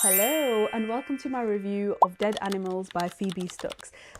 Hello and welcome to my review of Dead Animals by Phoebe.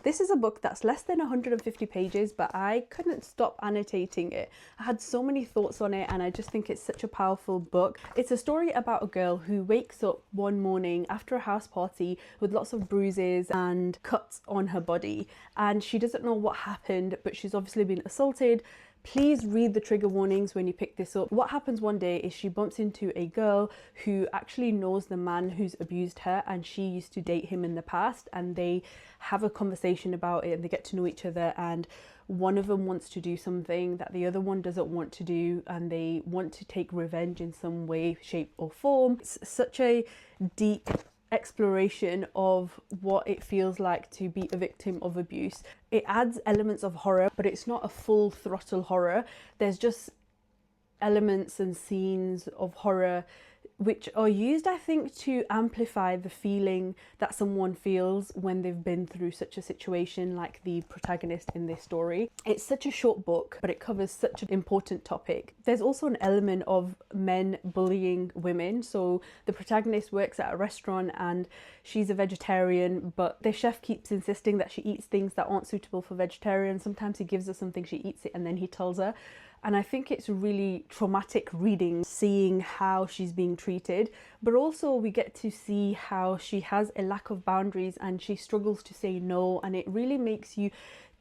This is a book that's less than 150 pages, but I couldn't stop annotating it. I had so many thoughts on it and I just think it's such a powerful book. It's a story about a girl who wakes up one morning after a house party with lots of bruises and cuts on her body, and she doesn't know what happened, but she's obviously been assaulted. Please read the trigger warnings when you pick this up. What happens one day is she bumps into a girl who actually knows the man who's abused her, and she used to date him in the past, and they have a conversation about it and they get to know each other, and one of them wants to do something that the other one doesn't want to do, and they want to take revenge in some way, shape or form. It's such a deep exploration of what it feels like to be a victim of abuse. It adds elements of horror, but it's not a full throttle horror. There's just elements and scenes of horror which are used, I think, to amplify the feeling that someone feels when they've been through such a situation like the protagonist in this story. It's such a short book, but it covers such an important topic. There's also an element of men bullying women. So the protagonist works at a restaurant and she's a vegetarian, but the chef keeps insisting that she eats things that aren't suitable for vegetarians. Sometimes he gives her something, she eats it, and then he tells her. And I think it's really traumatic reading, seeing how she's being treated, but also we get to see how she has a lack of boundaries and she struggles to say no, and it really makes you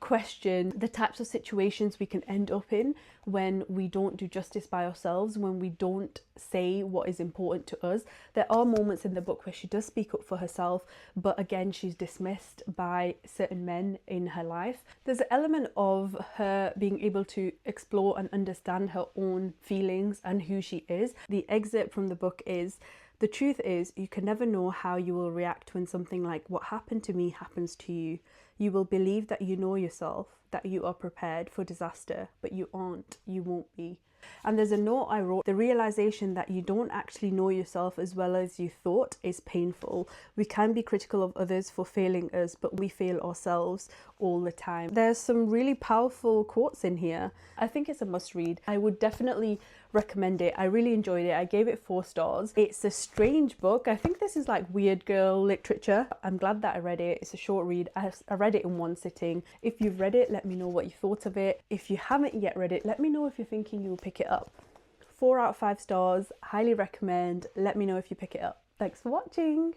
question the types of situations we can end up in when we don't do justice by ourselves, when we don't say what is important to us. There are moments in the book where she does speak up for herself, but again she's dismissed by certain men in her life. There's an element of her being able to explore and understand her own feelings and who she is. The excerpt from the book is, "The truth is, you can never know how you will react when something like what happened to me happens to you. You will believe that you know yourself, that you are prepared for disaster, but you aren't, you won't be." And there's a note I wrote, "The realization that you don't actually know yourself as well as you thought is painful. We can be critical of others for failing us, but we fail ourselves all the time." There's some really powerful quotes in here. I think it's a must read. I would definitely recommend it. I really enjoyed it. I gave it 4 stars. It's a strange book. I think this is like weird girl literature. I'm glad that I read it. It's a short read. I read it in one sitting. If you've read it, let me know what you thought of it. If you haven't yet read it, let me know if you're thinking you'll pick it up. 4 out of 5 stars. Highly recommend. Let me know if you pick it up. Thanks for watching.